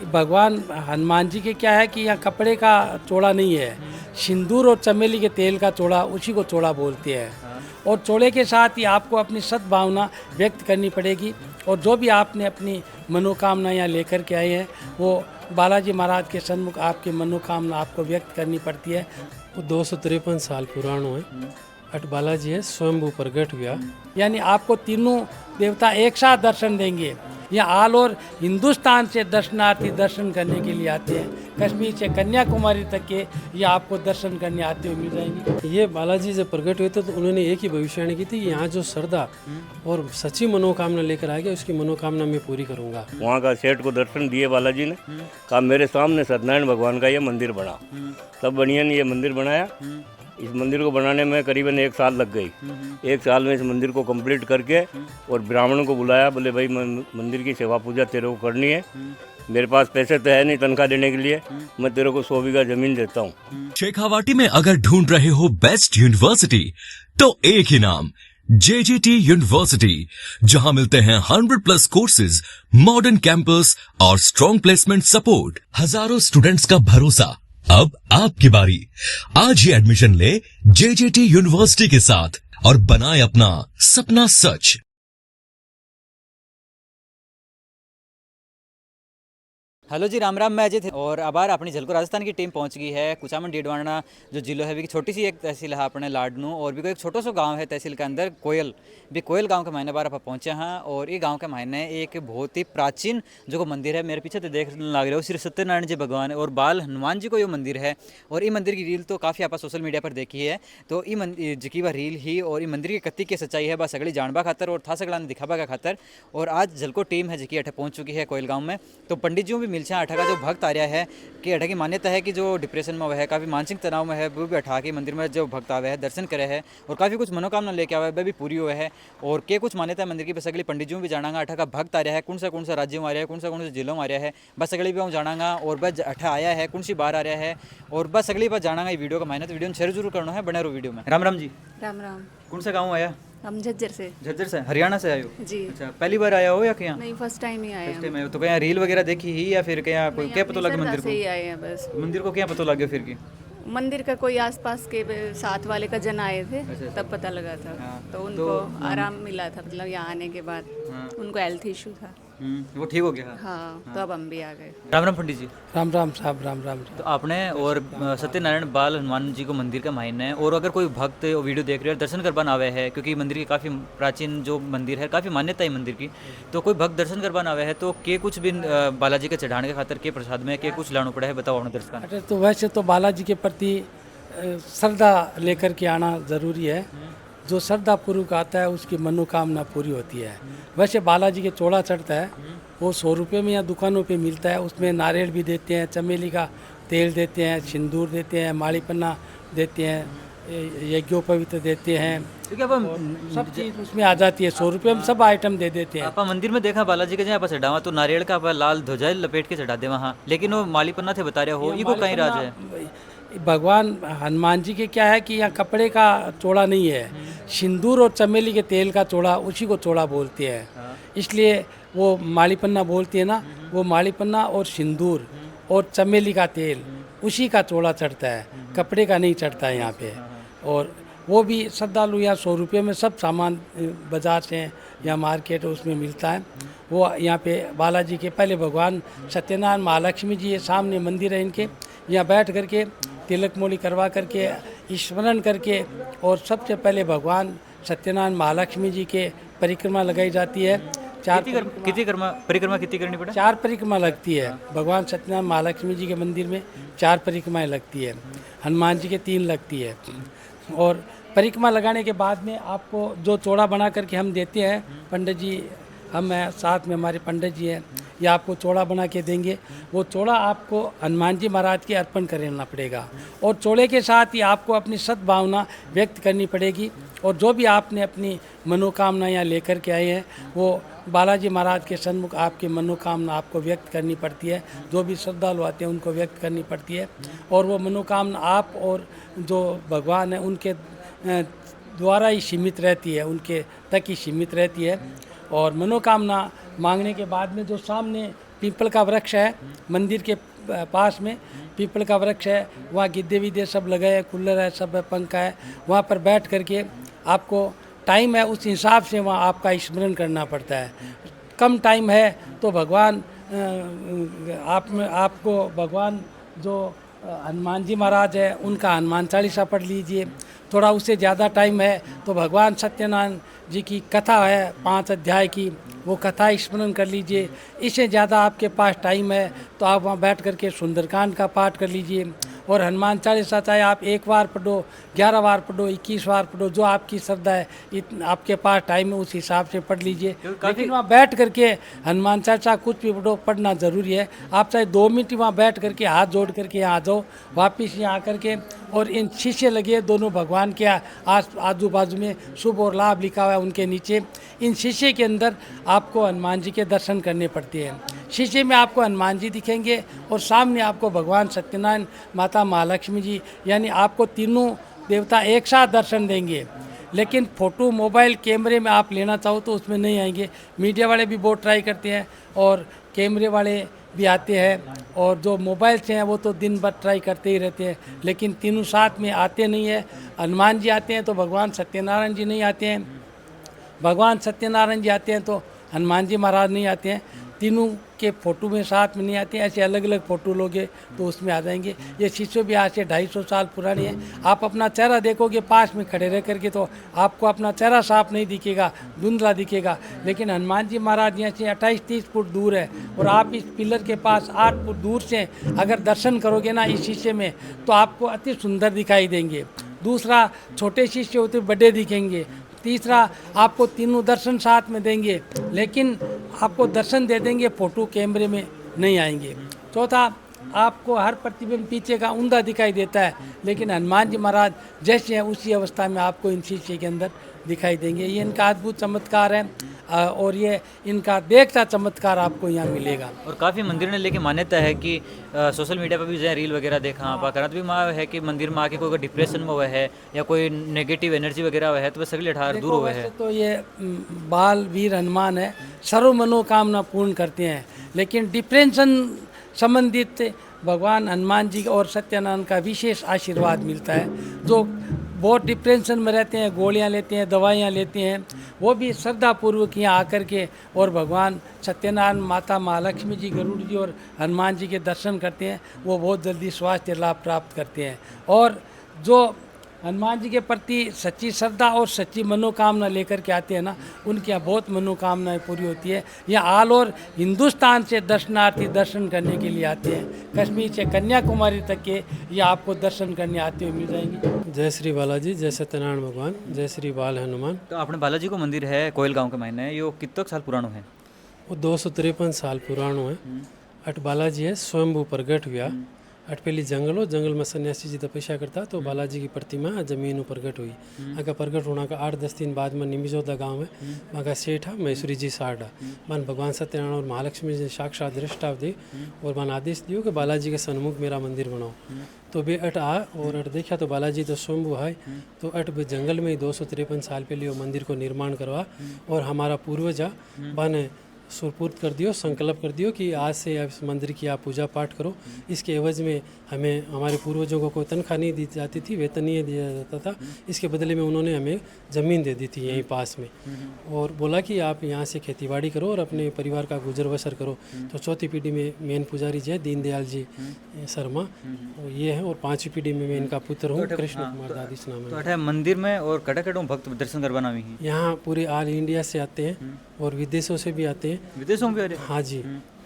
भगवान हनुमान जी के क्या है कि यहाँ कपड़े का चोड़ा नहीं है, सिंदूर और चमेली के तेल का चोड़ा, उसी को चोड़ा बोलते हैं। और चोड़े के साथ ही आपको अपनी सद्भावना व्यक्त करनी पड़ेगी और जो भी आपने अपनी मनोकामना यहाँ लेकर के आए हैं वो बालाजी महाराज के सन्मुख आपकी मनोकामना आपको व्यक्त करनी पड़ती है। वो 253 साल पुराणो है। अट बालाजी है स्वयंभू प्रगट हुआ। यानी आपको तीनों देवता एक साथ दर्शन देंगे। यहाँ ऑल ओवर हिंदुस्तान से दर्शनार्थी दर्शन करने के लिए आते हैं, कश्मीर से कन्याकुमारी तक के ये आपको दर्शन करने आते हुए मिल जाएंगे। ये बालाजी जब प्रकट हुए थे तो उन्होंने एक ही भविष्यवाणी की थी, यहाँ जो श्रद्धा और सच्ची मनोकामना लेकर आ गया उसकी मनोकामना मैं पूरी करूँगा। वहाँ का सेठ को दर्शन दिए बालाजी ने, कहा मेरे सामने सत्यनारायण भगवान का ये मंदिर बना। तब बनिया ने ये मंदिर बनाया। इस मंदिर को बनाने में करीबन 1 साल लग गई। 1 साल में इस मंदिर को कंप्लीट करके और ब्राह्मणों को बुलाया, बोले भाई मंदिर की सेवा पूजा तेरे को करनी है, मेरे पास पैसे तो है नहीं तनख्वाह देने के लिए, मैं तेरे को 100 बीघा जमीन देता हूँ। शेखावाटी में अगर ढूंढ रहे हो बेस्ट यूनिवर्सिटी तो एक ही नाम, JJT यूनिवर्सिटी, जहां मिलते हैं 100+ कोर्सेज, मॉडर्न कैंपस और स्ट्रॉन्ग प्लेसमेंट सपोर्ट, हजारों स्टूडेंट्स का भरोसा। अब आपकी बारी, आज ही एडमिशन ले JJT यूनिवर्सिटी के साथ और बनाए अपना सपना सच। हेलो जी, राम राम। मैं अजय थे और अबार अपनी झलको राजस्थान की टीम पहुंच गई है कुचामन डीडवाना जो जिलो है भी छोटी सी एक तहसील है अपने लाडनू, और भी कोई एक छोटो सो गांव है तहसील के अंदर कोयल गांव के महीने बार आप पहुंचे हैं। और ये गांव के महीने एक बहुत ही प्राचीन जो मंदिर है, मेरे पीछे तो देख लग रहे हो श्री सत्यनारायण जी भगवान और बाल हनुमान जी को ये मंदिर है। और ये मंदिर की रील तो काफ़ी आप सोशल मीडिया पर देखी है, तो ये मंदिर जी वह रील ही और ये मंदिर की कत्ती की सच्चाई है बस सगड़ी जानबा खातर और था सगड़ा ने दिखाबा का खातर। और आज झलको टीम है जी अठे पहुँच चुकी है कोयल गाँव में। तो पंडित जी भी मिलते हैं। अठा का जो भक्त आ रहा है कि अठा की मान्यता है कि जो डिप्रेशन में वह है, काफ़ी मानसिक तनाव में है, वो भी अठा के मंदिर में जो भक्त आवे है दर्शन करे है और काफ़ी कुछ मनोकामना लेके आवे वह भी पूरी हुए है। और के कुछ मान्यता है मंदिर की बस अगली पंडित जी भी जानागा। अठा का भक्त आ रहा है, कौन सा राज्य में आ रहा है, कौन सा जिलों में आ रहा है, बस अगली भी हम जानागा। और बस अठा आया है कौन सी बार आ रहा है और बस अगली बार जानागा। ये वीडियो का मायने तो वीडियो शेयर जरूर करना है, बने रहो वीडियो में। राम राम जी। राम राम। कौन सा गाँव आया? हम झज्जर से। झज्जर से, हरियाणा से आए हो जी। अच्छा, पहली बार आया हो या क्या? नहीं, फर्स्ट टाइम ही आए फर्स्ट टाइम आए हो। तो क्या रील वगैरह देखी ही या फिर क्या कोई क्या पता लगा मंदिर से ही को? आए हैं बस। मंदिर को क्या पता लगा फिर की? मंदिर का कोई आसपास के साथ वाले का जन आए थे, तब पता लगा था। तो उनको आराम मिला था, मतलब यहाँ आने के बाद उनको हेल्थ इशू था। वो ठीक हो गया? हाँ, तो अब हम भी आ गए। राम राम पंडित जी। राम राम साहब, राम राम। तो आपने और सत्यनारायण बाल हनुमान जी को मंदिर का मायने है, और अगर कोई भक्त वीडियो देख रहे हो दर्शन करवाना आवे है, क्योंकि मंदिर की काफ़ी प्राचीन जो मंदिर है, काफ़ी मान्यता है मंदिर की, तो कोई भक्त दर्शन करवाना आवे है तो के कुछ भी बालाजी के चढ़ाने के खातर के प्रसाद में के कुछ लाना पड़ा है, बताओ अपने दर्शकों। अच्छा, तो वैसे तो बालाजी के प्रति श्रद्धा लेकर के आना ज़रूरी है। जो श्रद्धा पूर्वक आता है उसकी मनोकामना पूरी होती है। वैसे बालाजी के चोड़ा चढ़ता है वो 100 रुपये में या दुकानों पे मिलता है। उसमें नारियल भी देते हैं, चमेली का तेल देते हैं, सिंदूर देते हैं, माड़ी पन्ना देते हैं, यज्ञोपवीत देते हैं, सब चीज़ उसमें आ जाती है। 100 रुपये में सब आइटम दे देते हैं। आप मंदिर में देखा बालाजी के जहाँ पर चढ़ावा तो नारियल का लाल ध्वजा लपेट के चढ़ा दे वहाँ, लेकिन वो माली पन्ना थे बता रहे हो, ये को कहीं राज है? भगवान हनुमान जी के क्या है कि यहाँ कपड़े का चोड़ा नहीं है, सिंदूर और चमेली के तेल का चोड़ा, उसी को चोड़ा बोलते हैं। इसलिए वो माली पन्ना बोलती है ना, वो माली पन्ना और सिंदूर और चमेली का तेल उसी का चोड़ा चढ़ता है, कपड़े का नहीं चढ़ता है यहाँ पे। और वो भी श्रद्धालु यहाँ 100 रुपये में सब सामान बाज़ार से या मार्केट उसमें मिलता है। वो यहाँ पे बालाजी के पहले भगवान सत्यनारायण महालक्ष्मी जी ये सामने मंदिर है इनके, यहाँ बैठ करके तिलक मोली करवा करके स्मरण करके और सबसे पहले भगवान सत्यनारायण महालक्ष्मी जी के परिक्रमा लगाई जाती है। परिक्रमा कितनी करनी पड़े? 4 परिक्रमा लगती है। भगवान सत्यनारायण महालक्ष्मी जी के मंदिर में 4 परिक्रमाएँ लगती है, हनुमान जी के 3 लगती है। और परिक्रमा लगाने के बाद में आपको जो चोड़ा बना करके हम देते हैं, पंडित जी हम हैं, साथ में हमारे पंडित जी हैं, या आपको चोड़ा बना के देंगे। वो चोड़ा आपको हनुमान जी महाराज के अर्पण करना पड़ेगा और चोड़े के साथ ही आपको अपनी सद्भावना व्यक्त करनी पड़ेगी। और जो भी आपने अपनी मनोकामना यहाँ लेकर के आए हैं वो बालाजी महाराज के सन्मुख आपकी मनोकामना आपको व्यक्त करनी पड़ती है। जो भी श्रद्धालु आते हैं उनको व्यक्त करनी पड़ती है और वो मनोकामना आप और जो भगवान है उनके द्वारा ही सीमित रहती है, उनके तक ही सीमित रहती है। और मनोकामना मांगने के बाद में जो सामने पीपल का वृक्ष है मंदिर के पास में, पीपल का वृक्ष है, वहाँ गिद्दे विद्दे सब लगे हैं, कूलर है, सब है, पंखा है। वहाँ पर बैठ करके आपको टाइम है उस हिसाब से वहाँ आपका स्मरण करना पड़ता है। कम टाइम है तो भगवान आपको भगवान जो हनुमान जी महाराज है उनका हनुमान चालीसा पढ़ लीजिए। थोड़ा उससे ज़्यादा टाइम है तो भगवान सत्यनारायण जी की कथा है 5 अध्याय की, वो कथा स्मरण कर लीजिए। इससे ज़्यादा आपके पास टाइम है तो आप वहाँ बैठ करके सुंदरकांड का पाठ कर लीजिए। और हनुमान चालीसा चाहे आप 1 बार पढ़ो, 11 बार पढ़ो, 21 बार पढ़ो, जो आपकी श्रद्धा है, आपके पास टाइम है उस हिसाब से पढ़ लीजिए। लेकिन वहाँ बैठ करके हनुमान चालीसा कुछ भी पढ़ो, पढ़ना ज़रूरी है। आप चाहे 2 मिनट वहाँ बैठ करके हाथ जोड़ करके यहाँ आ जाओ, वापिस यहाँ आकर के और इन शीशे लगे दोनों भगवान के आजू बाजू में शुभ और लाभ लिखा हुआ है उनके नीचे। इन शीशे के अंदर आपको हनुमान जी के दर्शन करने पड़ते हैं। शीशे में आपको हनुमान जी दिखेंगे और सामने आपको भगवान सत्यनारायण, माता महालक्ष्मी जी, यानी आपको तीनों देवता एक साथ दर्शन देंगे। लेकिन फ़ोटो मोबाइल कैमरे में आप लेना चाहो तो उसमें नहीं आएंगे। मीडिया वाले भी बहुत ट्राई करते हैं और कैमरे वाले भी आते हैं, और जो मोबाइल से हैं वो तो दिन भर ट्राई करते ही रहते हैं, लेकिन तीनों साथ में आते नहीं है। हनुमान जी आते हैं तो भगवान सत्यनारायण जी नहीं आते हैं, भगवान सत्यनारायण जी आते हैं तो हनुमान जी महाराज नहीं आते हैं। तीनों के फ़ोटो में साथ में नहीं आते हैं, ऐसे अलग अलग फ़ोटो लोगे तो उसमें आ जाएंगे। ये शीशे भी आज से 250 साल पुरानी है। आप अपना चेहरा देखोगे पास में खड़े रह करके तो आपको अपना चेहरा साफ नहीं दिखेगा, धुंधला दिखेगा। लेकिन हनुमान जी महाराज यहाँ से 28-30 फुट दूर है और आप इस पिलर के पास 8 फुट दूर से अगर दर्शन करोगे ना इस शीशे में तो आपको अति सुंदर दिखाई देंगे। दूसरा, छोटे शीशे होते बड़े दिखेंगे। तीसरा, आपको तीनों दर्शन साथ में देंगे, लेकिन आपको दर्शन दे देंगे, फ़ोटो कैमरे में नहीं आएंगे। चौथा, आपको हर प्रतिबिंब पीछे का ऊंधा दिखाई देता है, लेकिन हनुमान जी महाराज जैसे हैं उसी अवस्था में आपको इन शीशे के अंदर दिखाई देंगे। ये इनका अद्भुत चमत्कार है और ये इनका देखता चमत्कार आपको यहाँ मिलेगा। और काफ़ी मंदिर ने लेके मान्यता है कि सोशल मीडिया पर भी जो है रील वगैरह देखा आप करत भी माँ है कि मंदिर में आके कोई डिप्रेशन में हुआ है या कोई नेगेटिव एनर्जी वगैरह हुआ है तो वह सगले ठार दूर हुए हैं। तो ये बाल वीर हनुमान है, सर्व मनोकामना पूर्ण करते हैं। लेकिन डिप्रेशन संबंधित भगवान हनुमान जी और सत्यनारायण का विशेष आशीर्वाद मिलता है। जो बहुत डिप्रेशन में रहते हैं, गोलियां लेते हैं, दवाइयां लेते हैं, वो भी श्रद्धापूर्वक यहाँ आकर के और भगवान सत्यनारायण, माता महालक्ष्मी जी, गरुड़ जी और हनुमान जी के दर्शन करते हैं, वो बहुत जल्दी स्वास्थ्य लाभ प्राप्त करते हैं। और जो हनुमान जी के प्रति सच्ची श्रद्धा और सच्ची मनोकामना लेकर के आते हैं ना, उनकी यहाँ बहुत मनोकामनाएं पूरी होती है। यहाँ ऑल ओवर हिंदुस्तान से दर्शनार्थी दर्शन करने के लिए आते हैं। कश्मीर से कन्याकुमारी तक के ये आपको दर्शन करने आते हुए मिल जाएंगे। जय श्री बालाजी, जय सत्यनारायण भगवान, जय श्री बाल हनुमान। तो अपने बालाजी को मंदिर है कोयल गाँव के मायने यो कितने साल पुरानो है? वो 253 साल पुरानो है। अट बालाजी है स्वयंभू प्रगट हुआ। अट पहली जंगल में सन्यासी जी तपस्या करता तो बालाजी की प्रतिमा जमीन प्रगट हुई। अगर प्रगट होना का 8-10 दिन बाद में निमिजोदा गांव है वहाँ का सेठ है मैसूरी जी साढ़ा मन भगवान सत्यनारायण और महालक्ष्मी जी साक्षात दृष्टा दी और मन आदेश दियो कि बालाजी के सन्मुख मेरा मंदिर बनाओ। तो बे अट आ और अट देखा तो बालाजी तो स्वयंभू है, तो अट बे जंगल में ही 253 साल पहले वो मंदिर को निर्माण करवा और हमारा पूर्वजा बने सुरपूर्द कर दियो, संकल्प कर दियो कि आज से इस मंदिर की आप पूजा पाठ करो। इसके एवज में हमें हमारे पूर्वजों को कोई तनख्वाह नहीं दी जाती थी, वेतन नहीं दिया जाता था। इसके बदले में उन्होंने हमें ज़मीन दे दी थी यहीं पास में और बोला कि आप यहाँ से खेतीबाड़ी करो और अपने परिवार का गुजर बसर करो। तो चौथी पीढ़ी में मेन पुजारी जी है दीनदयाल जी शर्मा, ये है, और 5वीं पीढ़ी में मैं इनका पुत्र हूँ कृष्ण कुमार दादिश नाम है। तो मंदिर में और कटा भक्त दर्शन करवाना भी है यहाँ पूरे ऑल इंडिया से आते हैं और विदेशों से भी आते हैं। विदेशों में भी आ रहे? हाँ जी,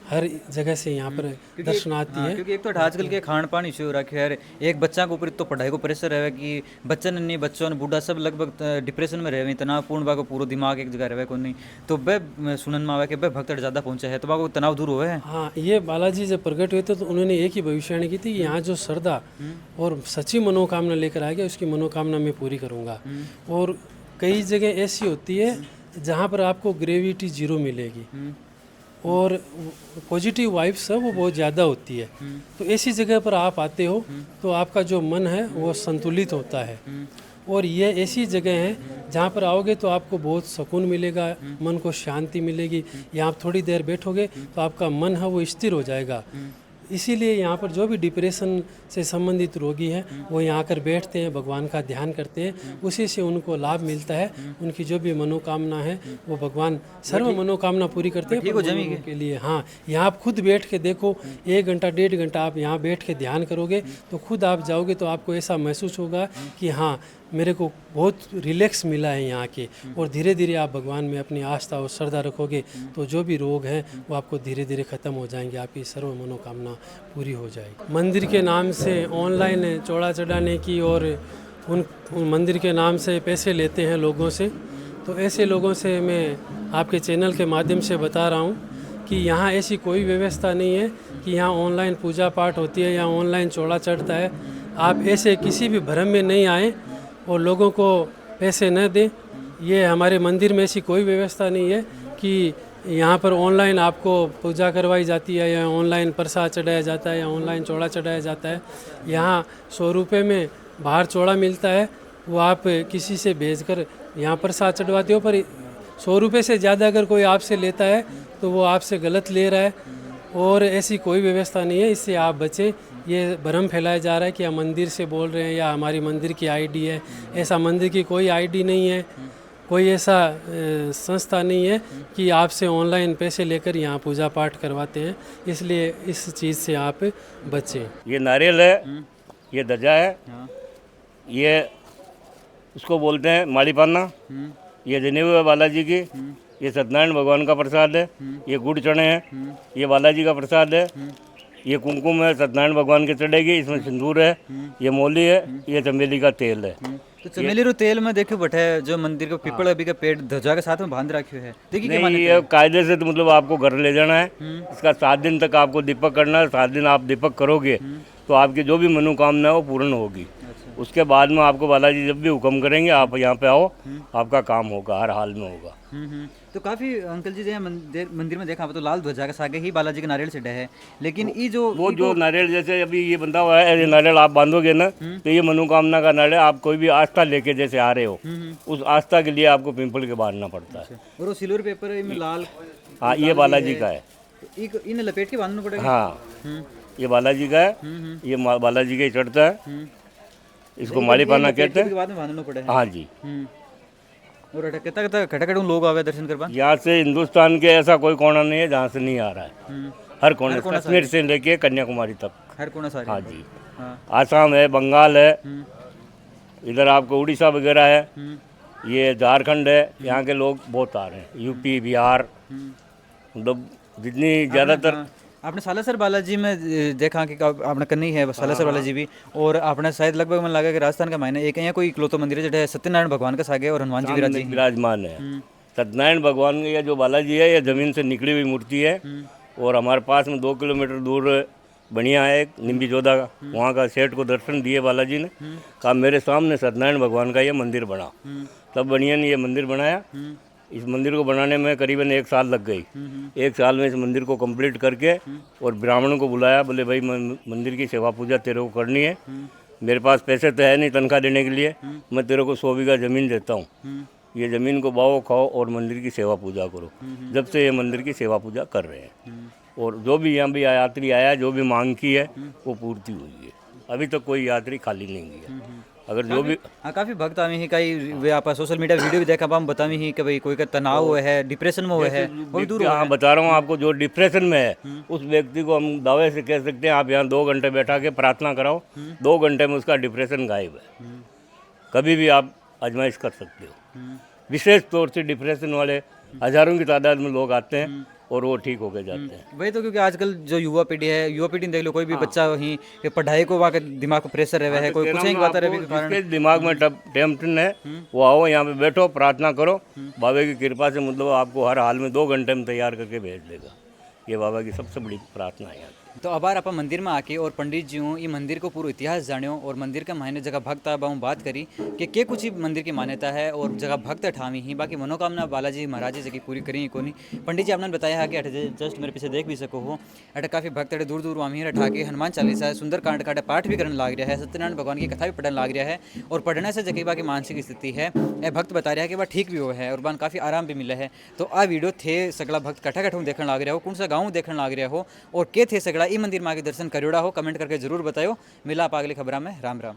हर जगह से यहाँ पर दर्शनार्थी है। क्योंकि एक तो आजकल के खान पान इश्यू हो रखे है, एक बच्चा के ऊपर तो पढ़ाई को प्रेशर है कि बच्चन नहीं, बच्चों बूढ़ा सब लगभग डिप्रेशन में रहे, तनावपूर्ण बा को पूरा दिमाग एक जगह रहे को नहीं। तो वह सुनन में आवे कि वह भक्त ज़्यादा पहुँचा है तो वह तनाव दूर हुए है। हाँ, ये बालाजी जब प्रकट हुए थे तो उन्होंने एक ही भविष्यवाणी की थी कि यहाँ जो श्रद्धा और सच्ची मनोकामना लेकर आएगा उसकी मनोकामना मैं पूरी करूँगा। और कई जगह ऐसी होती है जहाँ पर आपको ग्रेविटी 0 मिलेगी और पॉजिटिव वाइब्स है वो बहुत ज़्यादा होती है। तो ऐसी जगह पर आप आते हो तो आपका जो मन है वो संतुलित होता है और ये ऐसी जगह है जहाँ पर आओगे तो आपको बहुत सुकून मिलेगा, मन को शांति मिलेगी। यहाँ आप थोड़ी देर बैठोगे तो आपका मन है वो स्थिर हो जाएगा। इसीलिए यहाँ पर जो भी डिप्रेशन से संबंधित रोगी हैं वो यहाँ आकर बैठते हैं, भगवान का ध्यान करते हैं, उसी से उनको लाभ मिलता है। उनकी जो भी मनोकामना है वो भगवान सर्व मनोकामना पूरी करते हैं लोगों के लिए। हाँ, यहाँ आप खुद बैठ के देखो, 1 घंटा 1.5 घंटा आप यहाँ बैठ के ध्यान करोगे तो खुद आप जाओगे तो आपको ऐसा महसूस होगा कि हाँ मेरे को बहुत रिलैक्स मिला है यहाँ के। और धीरे धीरे आप भगवान में अपनी आस्था और श्रद्धा रखोगे तो जो भी रोग हैं वो आपको धीरे धीरे ख़त्म हो जाएंगे, आपकी सर्व मनोकामना पूरी हो जाएगी। मंदिर के नाम से ऑनलाइन चौड़ा चढ़ाने की और उन मंदिर के नाम से पैसे लेते हैं लोगों से, तो ऐसे लोगों से मैं आपके चैनल के माध्यम से बता रहा हूँ कि यहाँ ऐसी कोई व्यवस्था नहीं है कि यहाँ ऑनलाइन पूजा पाठ होती है या ऑनलाइन चौड़ा चढ़ता है। आप ऐसे किसी भी भ्रम में नहीं आए और लोगों को पैसे न दें। ये हमारे मंदिर में ऐसी कोई व्यवस्था नहीं है कि यहाँ पर ऑनलाइन आपको पूजा करवाई जाती है या ऑनलाइन प्रसाद चढ़ाया जाता है या ऑनलाइन चौड़ा चढ़ाया जाता है। यहाँ 100 रुपये में बाहर चौड़ा मिलता है, वो आप किसी से भेजकर यहाँ प्रसाद चढ़वाते हो, पर 100 रुपये से ज़्यादा अगर कोई आपसे लेता है तो वो आपसे गलत ले रहा है। और ऐसी कोई व्यवस्था नहीं है, इससे आप बचें। ये भ्रम फैलाया जा रहा है कि हम मंदिर से बोल रहे हैं या हमारी मंदिर की आईडी है। ऐसा मंदिर की कोई आईडी नहीं है, कोई ऐसा संस्था नहीं है कि आपसे ऑनलाइन पैसे लेकर यहाँ पूजा पाठ करवाते हैं, इसलिए इस चीज़ से आप बचें। ये नारियल है, ये ध्वजा है, ये उसको बोलते हैं माड़ी पाना, ये जनेऊ है बालाजी की, ये सत्यनारायण भगवान का प्रसाद है, ये गुड़ चने हैं, ये बालाजी का प्रसाद है, ये कुमकुम है सत्यनारायण भगवान के चढ़ेगी, इसमें सिंदूर है, ये मौली है, ये चमेली का तेल है। तो चमेली रो तेल में देखो बटे जो मंदिर का पीपल अभी का पेड़ ध्वजा के साथ में बांध रखे है। देखिए नहीं, ये कायदे से तो मतलब आपको घर ले जाना है, इसका 7 दिन तक आपको दीपक करना है। 7 दिन आप दीपक करोगे तो आपकी जो भी मनोकामना है वो पूर्ण होगी। उसके बाद में आपको बालाजी जब भी हुक्म करेंगे आप यहाँ पे आओ, आपका काम होगा, हर हाल में होगा। तो काफी अंकल जी जो मंदिर में देखा तो लाल ध्वजा के सागे ही बालाजी के नारियल चढ़े है, लेकिन ये जो नारियल जैसे अभी ये बंधा हुआ है, ये नारियल आप बांधोगे ना तो ये मनोकामना का नारियल, आप कोई भी आस्था लेके जैसे आ रहे हो उस आस्था के लिए आपको पिंपल के बांधना पड़ता है। और वो सिल्वर पेपर में लाल, हाँ ये बालाजी का है, इन्हें लपेट के बांधना पड़ेगा। हाँ ये बालाजी का है, ये बालाजी का ही चढ़ता है, इसको माली पाना कहते हैं। बाद में बांधना पड़ेगा। हाँ जी। और खटखट लोग आवे दर्शन करवा। यहाँ से हिंदुस्तान के ऐसा कोई कोना नहीं है जहाँ से नहीं आ रहा है, हर कोने, कश्मीर से लेके कन्याकुमारी तक, हर कोना सारे। हाँ जी। आसाम है, बंगाल है, इधर आपको उड़ीसा वगैरह है, ये झारखंड है, यहाँ के लोग बहुत आ रहे हैं, यूपी बिहार, मतलब जितनी ज़्यादातर। आपने सालासर बालाजी में देखा कि आपने करनी है सालासर बालाजी भी, और आपने शायद लगभग मन लगा कि राजस्थान का मायने एक यहाँ कोई इकलौतो मंदिर है जो सत्यनारायण भगवान का सागे और हनुमान जी विराजमान है। सत्यनारायण भगवान का जो बालाजी है ये ज़मीन से निकली हुई मूर्ति है, और हमारे पास में 2 किलोमीटर दूर बढ़िया है एक निम्बी जोधा का, वहाँ का सेठ को दर्शन दिए बालाजी ने, कहा मेरे सामने सत्यनारायण भगवान का ये मंदिर बना। तब बढ़िया ने ये मंदिर बनाया। इस मंदिर को बनाने में करीबन 1 साल लग गई। 1 साल में इस मंदिर को कंप्लीट करके और ब्राह्मणों को बुलाया, बोले भाई मंदिर की सेवा पूजा तेरे को करनी है, मेरे पास पैसे तो है नहीं तनख्वाह देने के लिए, मैं तेरे को 100 बीघा ज़मीन देता हूँ, ये ज़मीन को बाओ खाओ और मंदिर की सेवा पूजा करो। जब से ये मंदिर की सेवा पूजा कर रहे हैं, और जो भी यहाँ भी यात्री आया जो भी मांग की है वो पूर्ति हुई है। अभी तक कोई यात्री खाली नहीं गया। अगर जो भी काफ़ी भक्त आमी ही कई वे आप सोशल मीडिया वीडियो भी देखा हम बतावी ही कि भाई कोई का तनाव हुआ है, डिप्रेशन में हुआ है, वो भी दूर। हाँ बता रहा हूँ आपको, जो डिप्रेशन में है उस व्यक्ति को हम दावे से कह सकते हैं आप यहाँ 2 घंटे बैठा के प्रार्थना कराओ, 2 घंटे में उसका डिप्रेशन गायब है। कभी भी आप आजमाइश कर सकते हो। विशेष तौर से डिप्रेशन वाले हज़ारों की तादाद में लोग आते हैं और वो ठीक होके जाते हैं। वही तो, क्योंकि आजकल जो युवा पीढ़ी है, युवा पीढ़ी देख लो, कोई भी बच्चा ही पढ़ाई को वहाँ के दिमाग को प्रेशर रहे है, कोई कुछ नहीं बात रहे, जिसके दिमाग में टेंशन है वो आओ यहाँ पे बैठो, प्रार्थना करो, बाबा की कृपा से मतलब आपको हर हाल में 2 घंटे में तैयार करके भेज देगा। ये बाबा की सबसे बड़ी प्रार्थना है यहाँ। तो अबार आप मंदिर में आके और पंडित जी हूँ ये मंदिर को पूरा इतिहास जान्यो और मंदिर का मायने जगह भक्त अब हम बात करी कि के कुछ ही मंदिर की मान्यता है और जगह भक्त ठामी ही बाकी मनोकामना बालाजी महाराज जी जगह पूरी करी को नहीं। पंडित जी आपने बताया है कि अटे जस्ट मेरे पीछे देख भी सको हो अटे काफ़ी भक्त अटे दूर दूर आमी उठा के हनुमान चालीसा सुंदर कांड का पाठ भी करने लग रहा है, सत्यनारायण भगवान की कथा भी पढ़ने लग रहा है और पढ़ने से जगह बाकी मानसिक स्थिति है ए भक्त बता रहा है कि वह ठीक भी हो है और बान काफ़ी आराम भी मिला है। तो आ वीडियो थे सगला भक्त कट्ठा कट्ठा देखने लग रहा हो कौन सा गाँव देखने लग रहा हो और के थे सगला ई मंदिर में आगे दर्शन करोड़ा हो कमेंट करके जरूर बताओ। मिला आप अगली खबर में। राम राम।